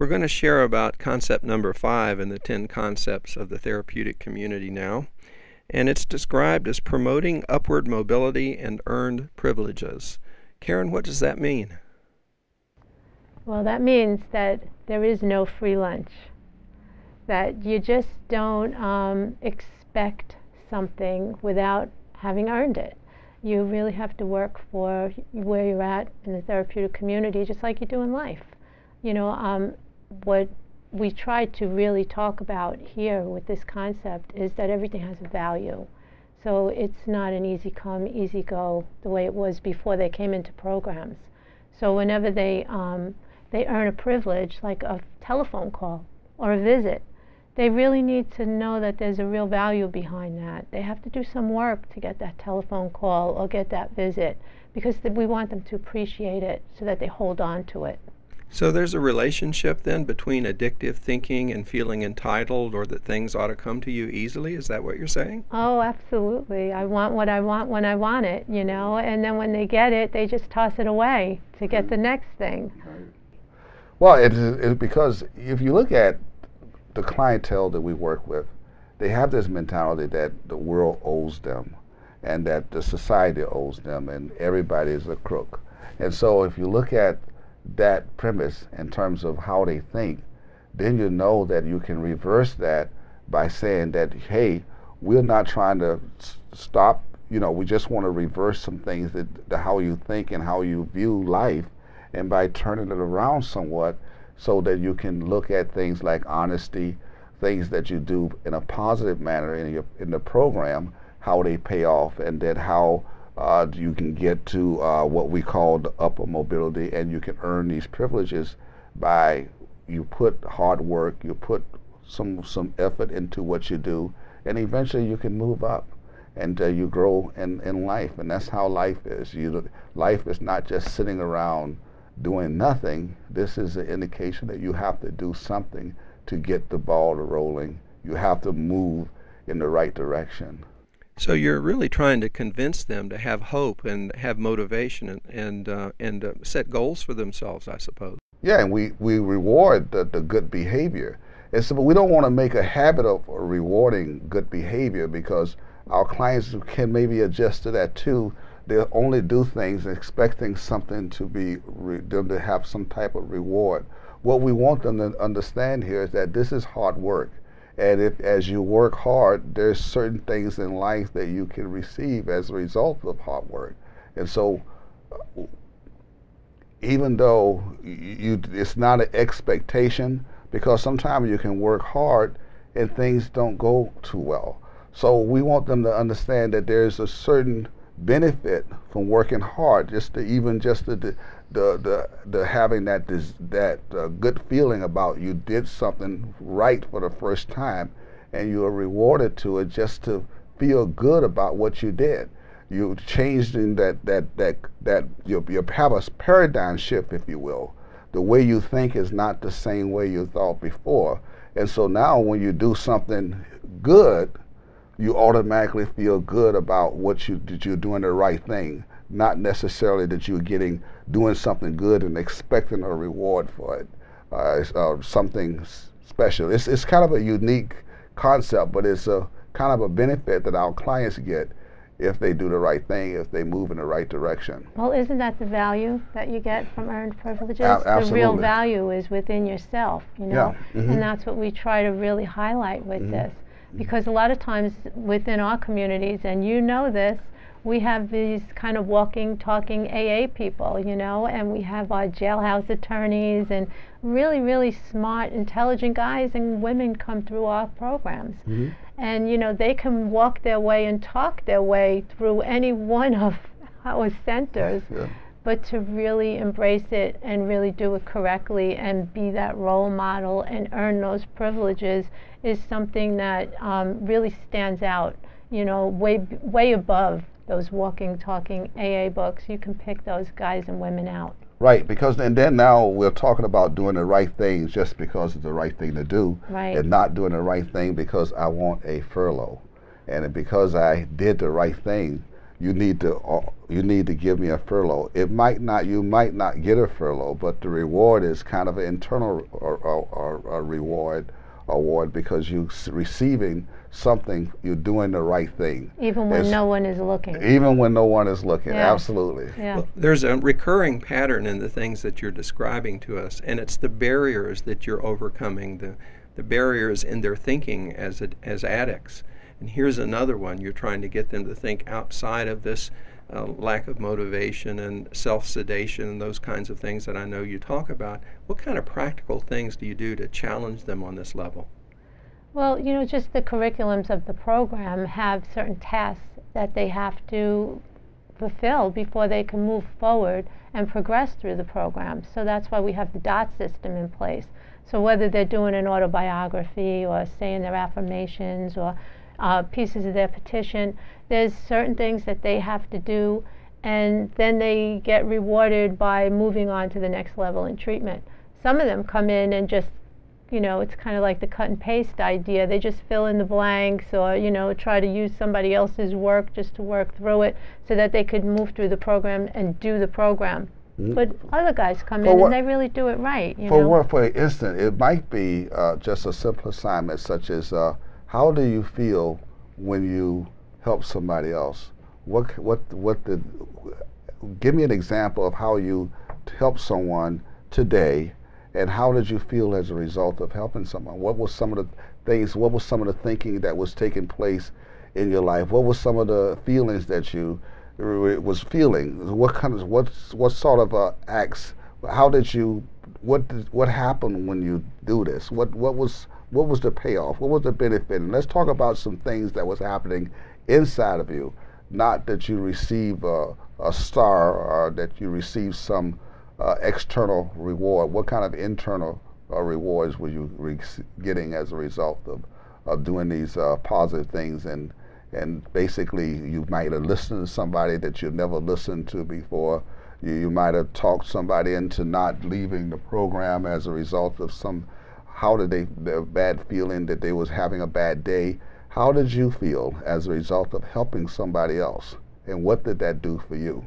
We're going to share about concept number 5 in the 10 concepts of the therapeutic community now. And it's described as promoting upward mobility and earned privileges. Karen, what does that mean? Well, that means that there is no free lunch, that you just don't expect something without having earned it. You really have to work for where you're at in the therapeutic community, just like you do in life. What we try to really talk about here with this concept is that everything has a value. So it's not an easy come, easy go the way it was before they came into programs. So whenever they earn a privilege like a telephone call or a visit, they really need to know that there's a real value behind that. They have to do some work to get that telephone call or get that visit, because we want them to appreciate it so that they hold on to it. So there's a relationship then between addictive thinking and feeling entitled, or that things ought to come to you easily? Is that what you're saying? Oh, absolutely. I want what I want when I want it, and then when they get it, they just toss it away to get the next thing. Well, it's because if you look at the clientele that we work with, they have this mentality that the world owes them and that the society owes them and everybody is a crook. And so if you look at that premise in terms of how they think, then you know that you can reverse that by saying that, hey, we're not trying to stop, we just want to reverse some things, that how you think and how you view life, and by turning it around somewhat so that you can look at things like honesty, things that you do in a positive manner in the program, how they pay off, and then how you can get to what we call the upper mobility, and you can earn these privileges by you put hard work, you put some effort into what you do, and eventually you can move up and you grow in life. And that's how life is. Life is not just sitting around doing nothing. This is an indication that you have to do something to get the ball rolling. You have to move in the right direction. So you're really trying to convince them to have hope and have motivation and set goals for themselves, I suppose. Yeah, and we reward the good behavior. And so we don't want to make a habit of rewarding good behavior, because our clients can maybe adjust to that too. They'll only do things expecting something to be them to have some type of reward. What we want them to understand here is that this is hard work. And as you work hard, there's certain things in life that you can receive as a result of hard work. And so even though it's not an expectation, because sometimes you can work hard and things don't go too well. So we want them to understand that there's a certain benefit from working hard, just the having that good feeling about you did something right for the first time, and you are rewarded to it, just to feel good about what you did. You changed in you have a paradigm shift, if you will. The way you think is not the same way you thought before, and so now when you do something good, you automatically feel good about that you're doing the right thing, not necessarily that you're doing something good and expecting a reward for it, something special. It's kind of a unique concept, but it's a kind of a benefit that our clients get if they do the right thing, if they move in the right direction. Well, isn't that the value that you get from earned privileges? Absolutely. The real value is within yourself, Yeah. Mm-hmm. And that's what we try to really highlight with this. Because a lot of times within our communities, and this, we have these kind of walking, talking AA people, and we have our jailhouse attorneys and really, really smart, intelligent guys and women come through our programs. Mm-hmm. And, they can walk their way and talk their way through any one of our centers. Yeah. But to really embrace it and really do it correctly and be that role model and earn those privileges is something that really stands out, way above those walking, talking AA books. You can pick those guys and women out. Right, because and then now we're talking about doing the right things just because it's the right thing to do, right, and not doing the right thing because I want a furlough. And because I did the right thing, you need to give me a furlough. It might not, you might not get a furlough, but the reward is kind of an internal reward award, because you're receiving something, you're doing the right thing. Even when no one is looking. Even when no one is looking, Yeah. absolutely. Yeah. Well, there's a recurring pattern in the things that you're describing to us, and it's the barriers that you're overcoming, the barriers in their thinking as addicts. And here's another one. You're trying to get them to think outside of this lack of motivation and self-sedation and those kinds of things that I know you talk about. What kind of practical things do you do to challenge them on this level? Well, you know, just the curriculums of the program have certain tasks that they have to fulfill before they can move forward and progress through the program. So that's why we have the DOT system in place. So whether they're doing an autobiography or saying their affirmations or pieces of their petition, there's certain things that they have to do, and then they get rewarded by moving on to the next level in treatment. Some of them come in and just, you know, it's kind of like the cut and paste idea. They just fill in the blanks, or, you know, try to use somebody else's work just to work through it so that they could move through the program and do the program. But other guys come in and they really do it right. For instance, it might be just a simple assignment, such as how do you feel when you help somebody else? Give me an example of how you helped someone today, and how did you feel as a result of helping someone? What was some of the things? What was some of the thinking that was taking place in your life? What was some of the feelings that you was feeling? What sort of acts? How did you? What happened when you do this? What was the payoff? What was the benefit? And let's talk about some things that was happening inside of you, not that you receive a star or that you receive some external reward. What kind of internal rewards were you getting as a result of doing these positive things? And basically, you might have listened to somebody that you never listened to before. You might have talked somebody into not leaving the program as a result of their bad feeling that they was having a bad day. How did you feel as a result of helping somebody else? And what did that do for you?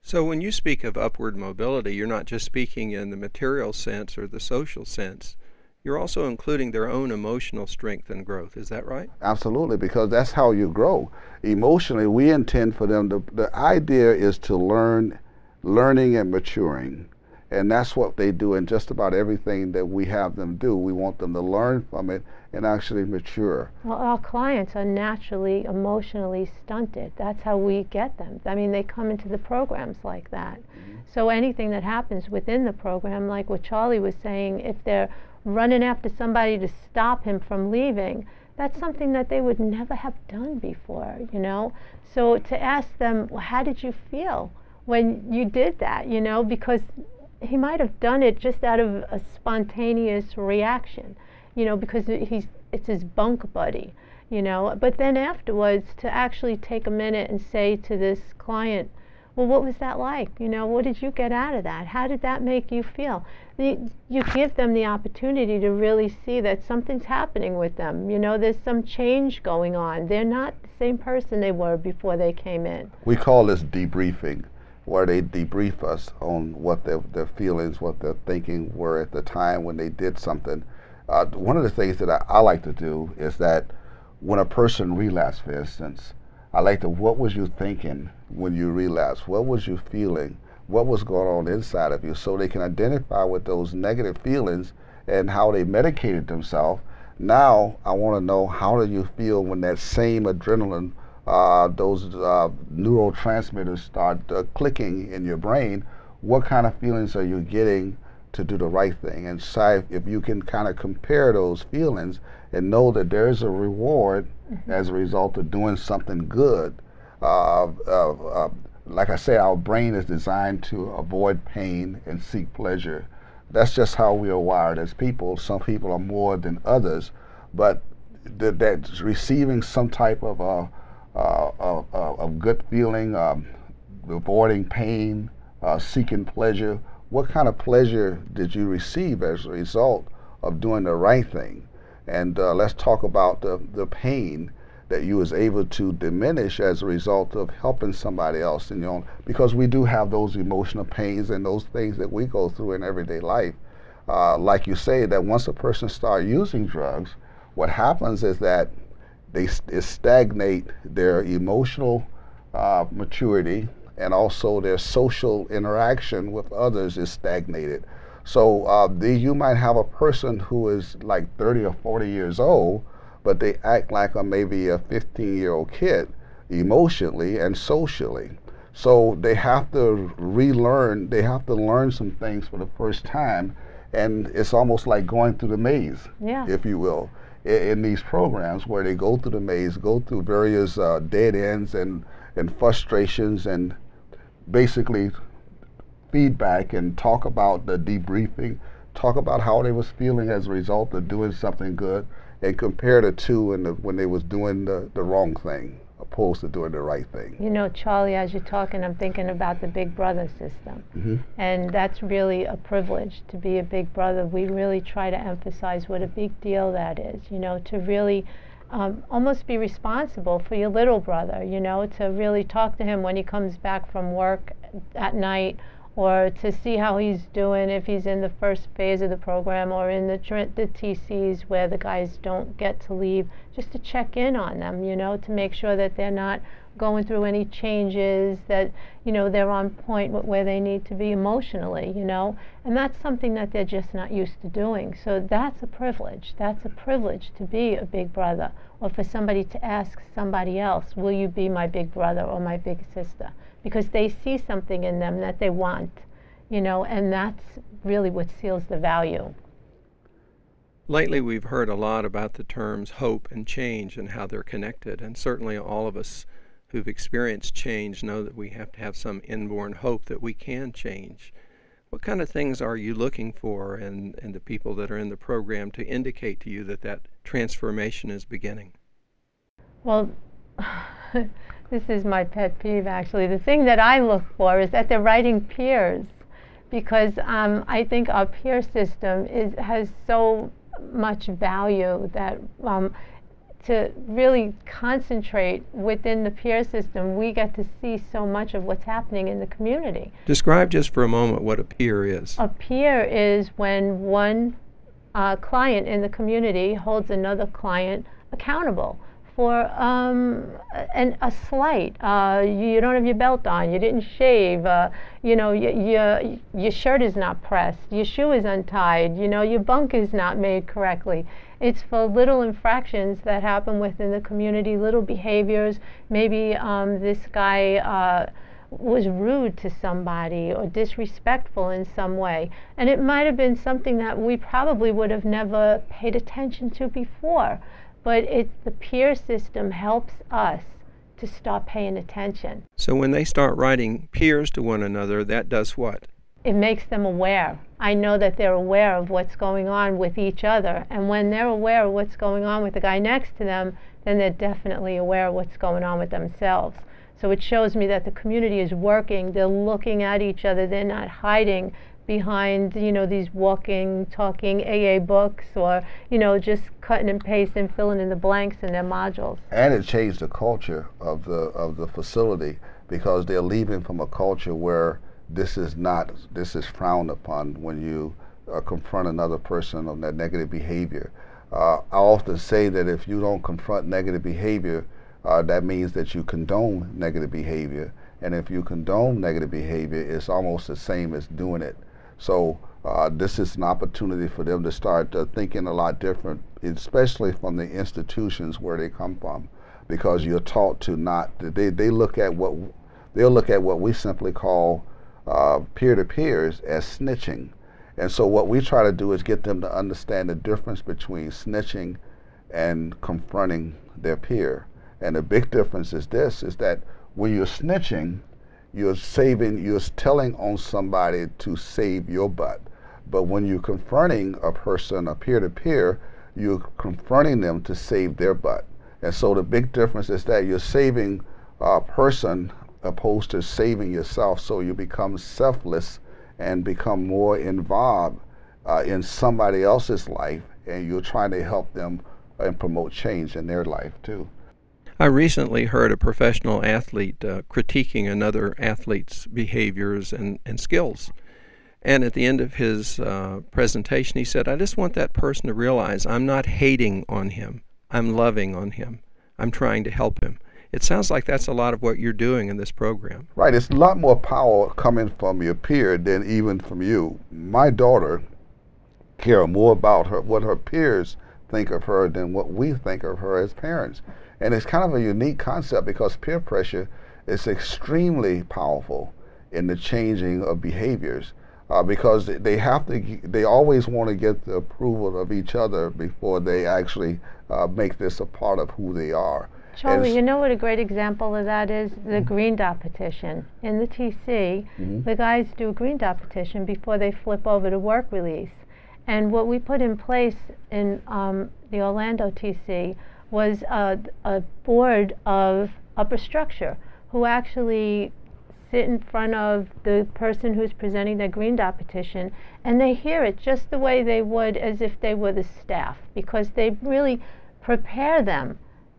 So when you speak of upward mobility, you're not just speaking in the material sense or the social sense. You're also including their own emotional strength and growth. Is that right? Absolutely, because that's how you grow. Emotionally, we intend for them the idea is to learning and maturing. And that's what they do in just about everything that we have them do. We want them to learn from it and actually mature. Well, our clients are naturally emotionally stunted. That's how we get them. I mean, they come into the programs like that. So anything that happens within the program, like what Charlie was saying, if they're running after somebody to stop him from leaving, that's something that they would never have done before, you know? So to ask them, well, how did you feel when you did that, you know? Because he might have done it just out of a spontaneous reaction, you know, because it's his bunk buddy, you know. But then afterwards, to actually take a minute and say to this client, well, what was that like? You know, what did you get out of that? How did that make you feel? You give them the opportunity to really see that something's happening with them. You know, there's some change going on. They're not the same person they were before they came in. We call this debriefing, where they debrief us on what their feelings, what their thinking were at the time when they did something. One of the things that I like to do is that when a person relapses, for instance, I like to, what was you thinking when you relapsed? What was you feeling? What was going on inside of you? So they can identify with those negative feelings and how they medicated themselves. Now I want to know, how do you feel when that same adrenaline, those neurotransmitters start clicking in your brain? What kind of feelings are you getting to do the right thing? And so if you can kind of compare those feelings and know that there's a reward as a result of doing something good. Like I say, our brain is designed to avoid pain and seek pleasure. That's just how we are wired as people. Some people are more than others, but that receiving some type of good feeling, avoiding pain, seeking pleasure. What kind of pleasure did you receive as a result of doing the right thing? And let's talk about the pain that you was able to diminish as a result of helping somebody else in your own, because we do have those emotional pains and those things that we go through in everyday life. Like you say, that once a person starts using drugs, what happens is that it stagnate their emotional maturity, and also their social interaction with others is stagnated. So you might have a person who is like 30 or 40 years old, but they act like maybe a 15-year-old kid emotionally and socially. So they have to relearn, they have to learn some things for the first time, and it's almost like going through the maze, Yeah. if you will, in these programs where they go through the maze, go through various dead ends and frustrations, and basically feedback and talk about the debriefing, talk about how they was feeling as a result of doing something good, and compare the two when they was doing the wrong thing opposed to doing the right thing. You know, Charlie, as you're talking, I'm thinking about the Big Brother system. Mm-hmm. And that's really a privilege to be a big brother. We really try to emphasize what a big deal that is, you know, to really almost be responsible for your little brother, you know, to really talk to him when he comes back from work at night, or to see how he's doing if he's in the first phase of the program or in the TCs where the guys don't get to leave, just to check in on them, you know, to make sure that they're not going through any changes, that, you know, they're on point with where they need to be emotionally, you know, and that's something that they're just not used to doing. So that's a privilege. That's a privilege to be a big brother, or for somebody to ask somebody else, will you be my big brother or my big sister? Because they see something in them that they want, you know, and that's really what seals the value. Lately, we've heard a lot about the terms hope and change and how they're connected, and certainly all of us who've experienced change know that we have to have some inborn hope that we can change. What kind of things are you looking for in the people that are in the program to indicate to you that that transformation is beginning? Well, this is my pet peeve, actually. The thing that I look for is that they're writing peers, because I think our peer system has so much value that to really concentrate within the peer system, we get to see so much of what's happening in the community. Describe just for a moment what a peer is. A peer is when one client in the community holds another client accountable for a slight. You don't have your belt on, you didn't shave, you know, your shirt is not pressed, your shoe is untied, you know, your bunk is not made correctly. It's for little infractions that happen within the community, little behaviors. Maybe this guy was rude to somebody or disrespectful in some way. And it might have been something that we probably would have never paid attention to before. But the peer system helps us to start paying attention. So when they start writing peers to one another, that does what? It makes them aware. I know that they're aware of what's going on with each other. And when they're aware of what's going on with the guy next to them, then they're definitely aware of what's going on with themselves. So it shows me that the community is working. They're looking at each other. They're not hiding behind, you know, these walking, talking AA books, or, you know, just cutting and pasting, filling in the blanks in their modules. And it changed the culture of the facility, because they're leaving from a culture where this is frowned upon when you confront another person on that negative behavior. I often say that if you don't confront negative behavior, that means that you condone negative behavior. And if you condone negative behavior, it's almost the same as doing it. So this is an opportunity for them to start thinking a lot different, especially from the institutions where they come from, because you're taught to not. They'll look at what we simply call peer-to-peers as snitching. And so what we try to do is get them to understand the difference between snitching and confronting their peer. And the big difference is this, is that when you're snitching, you're telling on somebody to save your butt. But when you're confronting a person, a peer-to-peer, you're confronting them to save their butt. And so the big difference is that you're saving a person opposed to saving yourself, so you become selfless and become more involved in somebody else's life, and you're trying to help them and promote change in their life too. I recently heard a professional athlete critiquing another athlete's behaviors and skills. And at the end of his presentation, he said, I just want that person to realize I'm not hating on him. I'm loving on him. I'm trying to help him. It sounds like that's a lot of what you're doing in this program. Right. It's a lot more power coming from your peer than even from you. My daughter care more about what her peers think of her than what we think of her as parents. And it's kind of a unique concept because peer pressure is extremely powerful in the changing of behaviors because they always want to get the approval of each other before they actually make this a part of who they are. Charlie, you know what a great example of that is? The Green Dot petition. In the TC, the guys do a Green Dot petition before they flip over to work release. And what we put in place in the Orlando TC was a board of upper structure who actually sit in front of the person who's presenting their Green Dot petition, and they hear it just the way they would as if they were the staff, because they really prepare them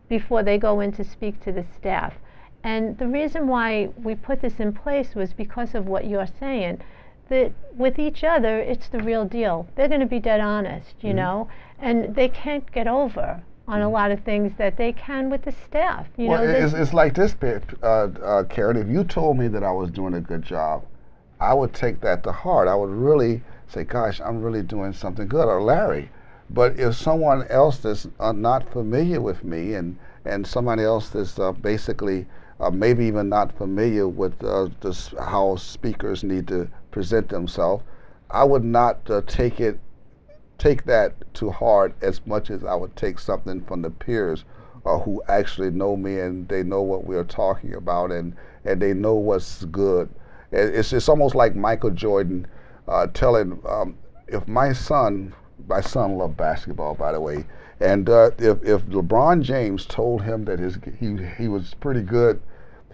before they go in to speak to the staff. And the reason why we put this in place was because of what you're saying. That with each other, it's the real deal. They're going to be dead honest, you know, and they can't get over on a lot of things that they can with the staff. You know, it's like this, Karen. If you told me that I was doing a good job, I would take that to heart. I would really say, gosh, I'm really doing something good, or Larry. But if someone else that's not familiar with me and somebody else that's basically maybe even not familiar with how speakers need to present themselves, I would not take that to heart as much as I would take something from the peers who actually know me and they know what we're talking about and they know what's good. It's almost like Michael Jordan telling, if my son loved basketball, by the way, and if LeBron James told him that he was pretty good,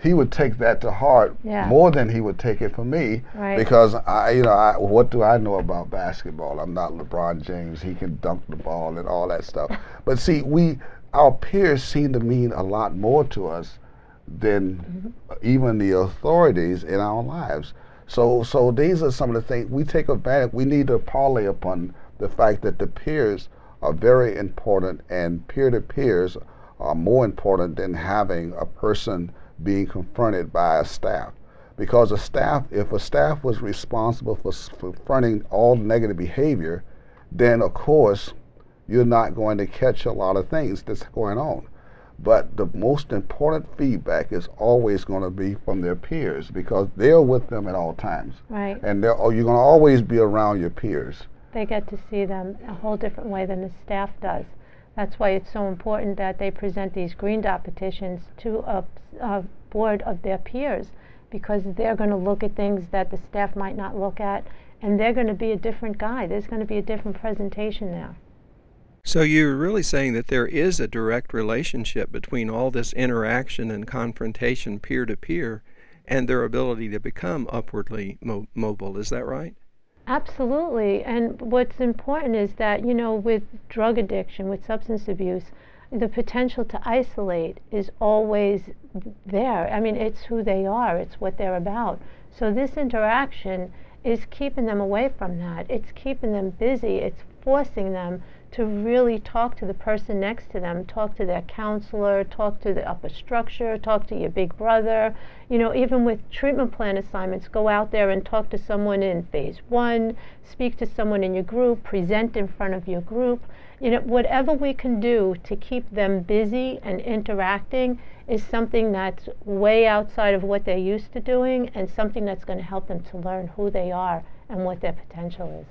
he would take that to heart more than he would take it from me, because what do I know about basketball? I'm not LeBron James. He can dunk the ball and all that stuff. But see, our peers seem to mean a lot more to us than even the authorities in our lives. So these are some of the things we take advantage. We need to parlay upon the fact that the peers are very important, and peer-to-peers are more important than having a person being confronted by a staff. Because if a staff was responsible for confronting all negative behavior, then of course you're not going to catch a lot of things that's going on. But the most important feedback is always going to be from their peers, because they're with them at all times. Right. And you're going to always be around your peers. They get to see them a whole different way than the staff does. That's why it's so important that they present these Green Dot petitions to a board of their peers, because they're going to look at things that the staff might not look at, and they're going to be a different guy. There's going to be a different presentation there. So you're really saying that there is a direct relationship between all this interaction and confrontation peer-to-peer and their ability to become upwardly mobile. Is that right? Absolutely. And what's important is that, you know, with drug addiction, with substance abuse, the potential to isolate is always there. I mean, it's who they are. It's what they're about. So this interaction is keeping them away from that. It's keeping them busy. It's forcing them to really talk to the person next to them, talk to their counselor, talk to the upper structure, talk to your big brother. You know, even with treatment plan assignments, go out there and talk to someone in phase 1, speak to someone in your group, present in front of your group. You know, whatever we can do to keep them busy and interacting is something that's way outside of what they're used to doing, and something that's going to help them to learn who they are and what their potential is.